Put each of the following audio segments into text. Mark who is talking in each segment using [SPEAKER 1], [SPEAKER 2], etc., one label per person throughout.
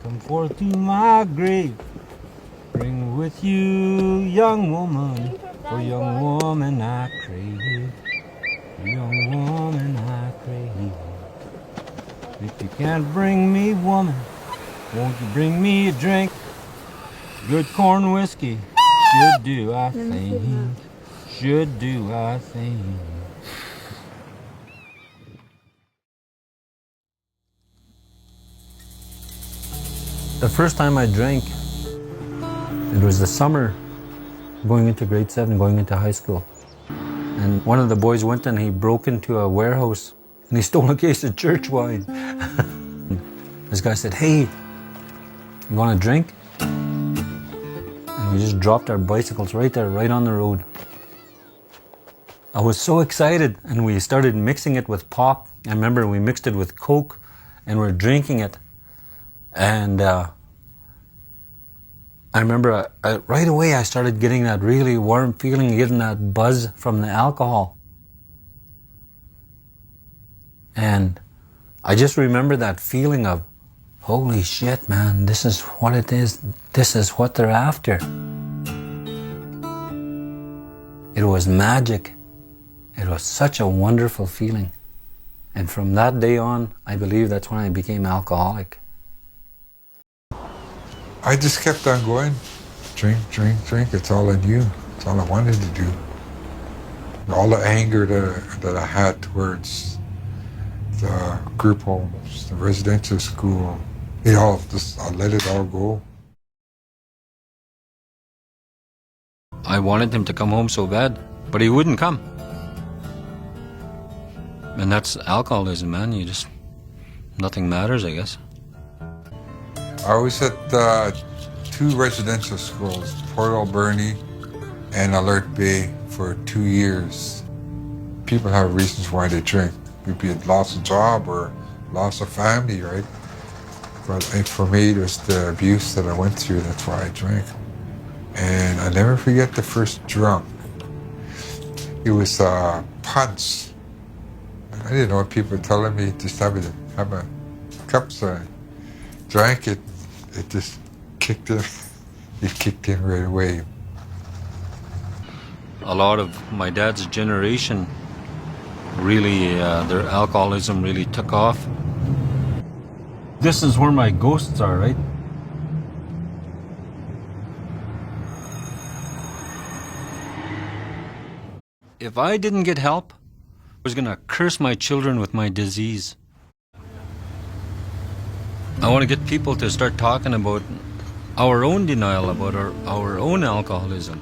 [SPEAKER 1] come forth to my grave. Bring with you, young woman, for young woman I crave. Young woman I crave. If you can't bring me woman, won't you bring me a drink? Good corn whiskey should do, I think. Should do, I think. The first time I drank, it was the summer going into grade 7, going into high school. And one of the boys went and he broke into a warehouse and he stole a case of church wine. This guy said, "Hey, you want a drink?" And we just dropped our bicycles right there, right on the road. I was so excited, and we started mixing it with pop. I remember we mixed it with Coke and we're drinking it. And I remember right away I started getting that really warm feeling, getting that buzz from the alcohol. And I just remember that feeling of, holy shit, man, this is what it is. This is what they're after. It was magic. It was such a wonderful feeling. And from that day on, I believe that's when I became alcoholic.
[SPEAKER 2] I just kept on going. Drink, drink, drink. It's all I knew. It's all I wanted to do. All the anger that I had towards the group homes, the residential school, I let it all go.
[SPEAKER 1] I wanted him to come home so bad, but he wouldn't come. And that's alcoholism, man. Nothing matters, I guess.
[SPEAKER 2] I was at 2 residential schools, Port Alberni and Alert Bay, for 2 years. People have reasons why they drink. Maybe it lost a job or lost a family, right? But for me, it was the abuse that I went through. That's why I drank. And I never forget the first drunk. It was punch. I didn't know what people were telling me. Just have a cup, so I drank it. It just kicked in. It kicked in right away. A lot of my dad's generation, really, their alcoholism really took off. This is where my ghosts are, right? If I didn't get help, I was gonna curse my children with my disease. I want to get people to start talking about our own denial, about our own alcoholism.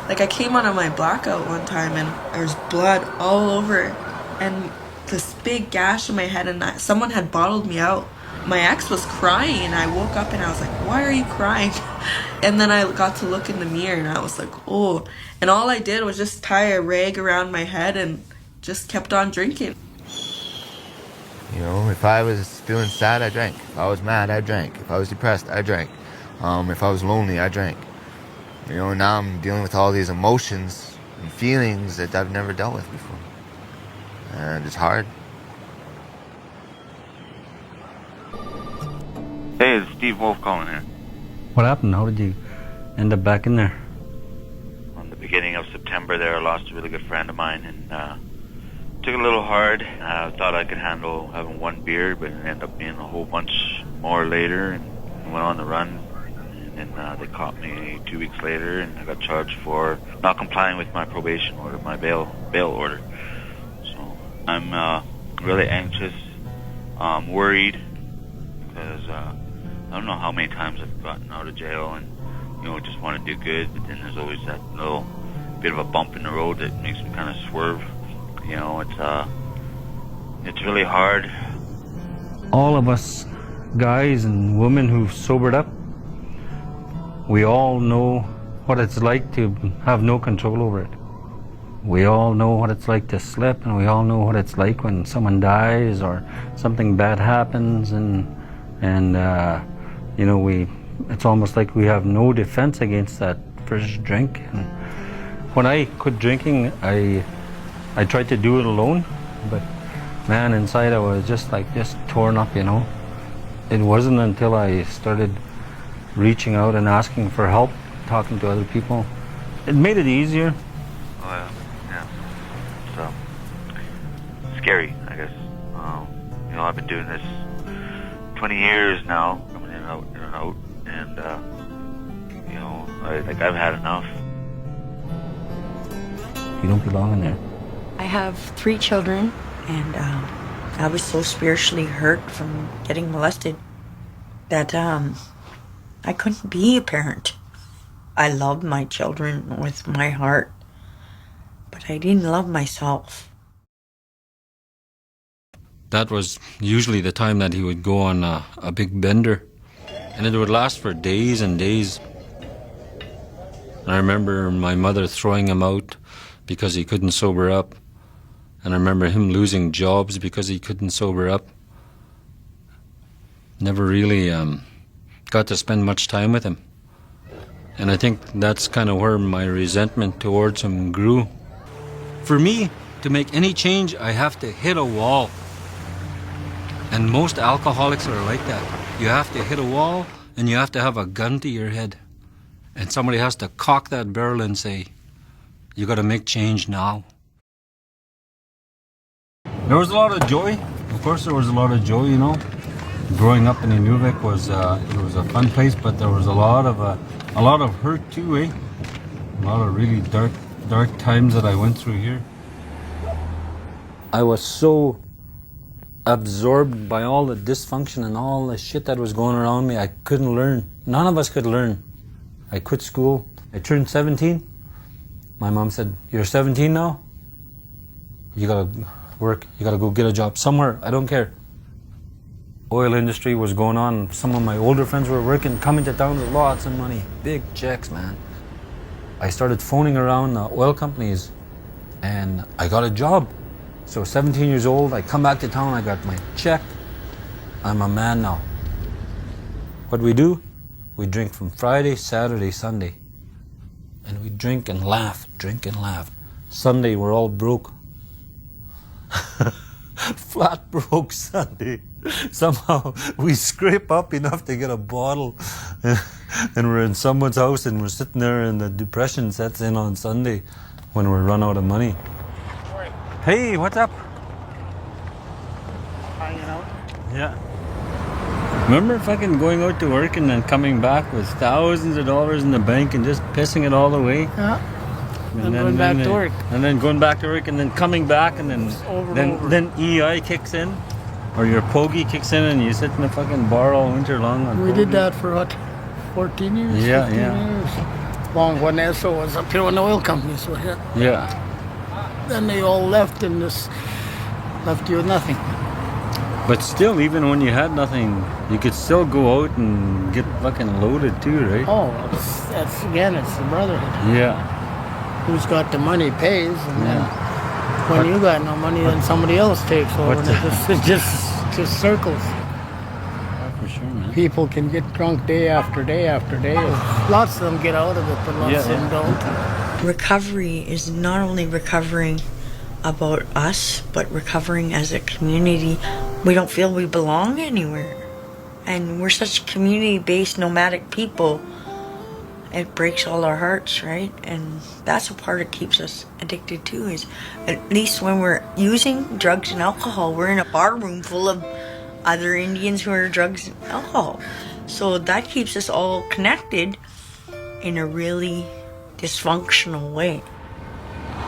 [SPEAKER 3] Like, I came out of my blackout one time and there was blood all over and this big gash in my head, and someone had bottled me out. My ex was crying and I woke up and I was like, "Why are you crying?" And then I got to look in the mirror and I was like, "Oh." And all I did was just tie a rag around my head and just kept on drinking.
[SPEAKER 4] You know, if I was feeling sad, I drank. If I was mad, I drank. If I was depressed, I drank. If I was lonely, I drank. You know, now I'm dealing with all these emotions and feelings that I've never dealt with before. And it's hard.
[SPEAKER 5] Hey, it's Steve Wolf calling in.
[SPEAKER 1] What happened? How did you end up back in there?
[SPEAKER 5] On the beginning of September there, I lost a really good friend of mine, and took it a little hard. I thought I could handle having one beer, but it ended up being a whole bunch more later, and went on the run. And then they caught me 2 weeks later, and I got charged for not complying with my probation order, my bail order. So I'm really anxious, worried, because I don't know how many times I've gotten out of jail and, you know, just want to do good, but then there's always that little bit of a bump in the road that makes me kind of swerve. You know, it's really hard.
[SPEAKER 1] All of us guys and women who've sobered up, we all know what it's like to have no control over it. We all know what it's like to slip, and we all know what it's like when someone dies or something bad happens, and you know, it's almost like we have no defense against that first drink. And when I quit drinking, I tried to do it alone, but man, inside I was just torn up, you know. It wasn't until I started reaching out and asking for help, talking to other people, it made it easier.
[SPEAKER 5] Oh, yeah. So, scary, I guess. You know, I've been doing this 20 years now, coming in and out, and, you know, I think I've had enough.
[SPEAKER 1] You don't belong in there.
[SPEAKER 6] I have 3 children, and I was so spiritually hurt from getting molested that I couldn't be a parent. I loved my children with my heart, but I didn't love myself.
[SPEAKER 1] That was usually the time that he would go on a big bender, and it would last for days and days. I remember my mother throwing him out because he couldn't sober up, and I remember him losing jobs because he couldn't sober up. Never really got to spend much time with him, and I think that's kind of where my resentment towards him grew. For me to make any change, I have to hit a wall. And most alcoholics are like that. You have to hit a wall, and you have to have a gun to your head. And somebody has to cock that barrel and say, you got to make change now. There was a lot of joy. Of course there was a lot of joy, you know. Growing up in Inuvik was it was a fun place, but there was a lot of hurt too, eh? A lot of really dark times that I went through here. I was so absorbed by all the dysfunction and all the shit that was going around me. I couldn't learn. None of us could learn. I quit school. I turned 17. My mom said, "You're 17 now? You gotta work. You gotta go get a job somewhere. I don't care." Oil industry was going on. Some of my older friends were working, coming to town with lots of money. Big checks, man. I started phoning around oil companies, and I got a job. So 17 years old, I come back to town, I got my check. I'm a man now. What do? We drink from Friday, Saturday, Sunday. And we drink and laugh, drink and laugh. Sunday, we're all broke. Flat broke Sunday. Somehow we scrape up enough to get a bottle. And we're in someone's house and we're sitting there, and the depression sets in on Sunday when we run out of money. Hey, what's up?
[SPEAKER 7] Hanging out.
[SPEAKER 1] Yeah. Remember fucking going out to work and then coming back with thousands of dollars in the bank and just pissing it all away?
[SPEAKER 7] Yeah. And going back to work.
[SPEAKER 1] And then going back to work and then coming back and then then EI kicks in, or your pogey kicks in, and you sit in the fucking bar all winter long. On
[SPEAKER 7] We did that for what, 14 years?
[SPEAKER 1] Yeah,
[SPEAKER 7] 15
[SPEAKER 1] yeah.
[SPEAKER 7] years. Long when Esso was up here when the oil companies were here.
[SPEAKER 1] Yeah.
[SPEAKER 7] Then they all left and just left you with nothing.
[SPEAKER 1] But still, even when you had nothing, you could still go out and get fucking loaded too, right?
[SPEAKER 7] Oh, that's again, it's the brotherhood.
[SPEAKER 1] Yeah.
[SPEAKER 7] Who's got the money pays, and
[SPEAKER 1] Yeah.
[SPEAKER 7] then when you got no money, then somebody else takes over, and it just circles.
[SPEAKER 1] Yeah, for sure, man.
[SPEAKER 7] People can get drunk day after day after day. Lots of them get out of it, but lots of them don't.
[SPEAKER 6] Recovery is not only recovering about us, but recovering as a community. We don't feel we belong anywhere. And we're such community-based nomadic people. It breaks all our hearts, right? And that's a part that keeps us addicted too, is at least when we're using drugs and alcohol, we're in a bar room full of other Indians who are drugs and alcohol. So that keeps us all connected in a really dysfunctional way.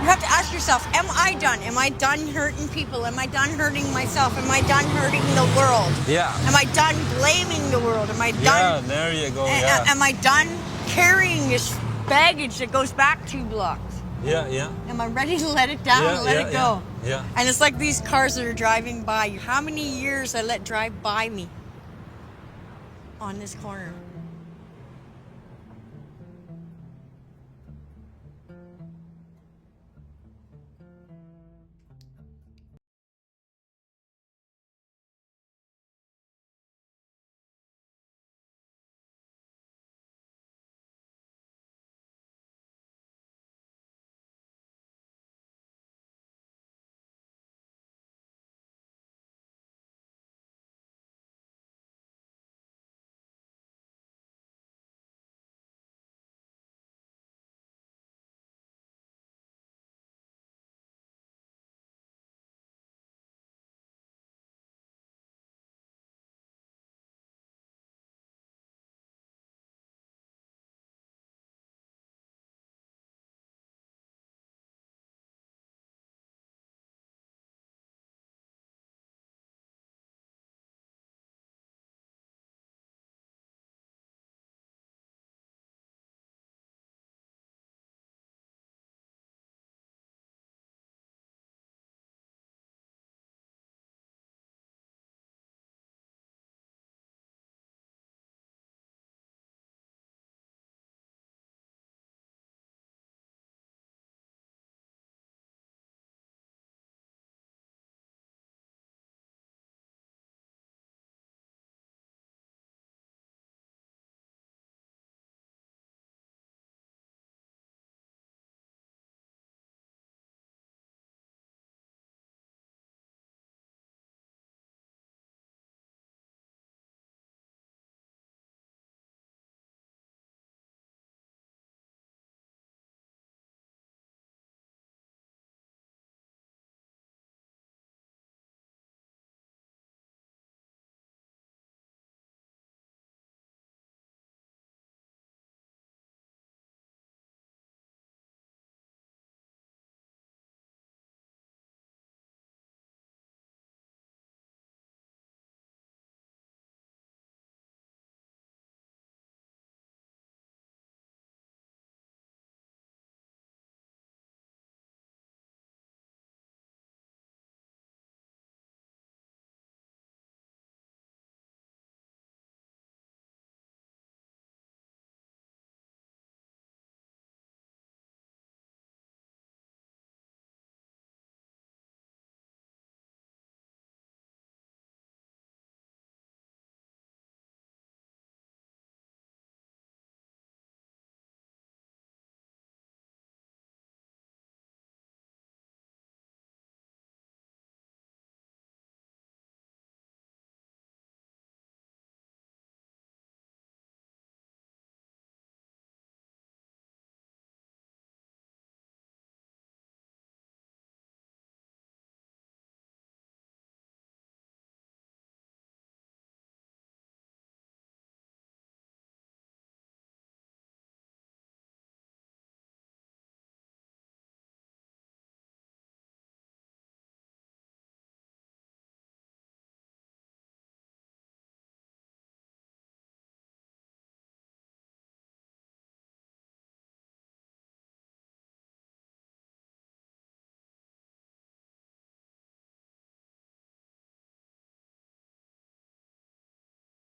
[SPEAKER 8] You have to ask yourself, am I done? Am I done hurting people? Am I done hurting myself? Am I done hurting the world?
[SPEAKER 1] Yeah.
[SPEAKER 8] Am I done blaming the world? Am I done?
[SPEAKER 1] Yeah, there you go. Yeah.
[SPEAKER 8] Am I done carrying this baggage that goes back 2 blocks?
[SPEAKER 1] Yeah, yeah.
[SPEAKER 8] Am I ready to let it down and let it go?
[SPEAKER 1] Yeah.
[SPEAKER 8] And it's like these cars that are driving by you. How many years I let drive by me on this corner?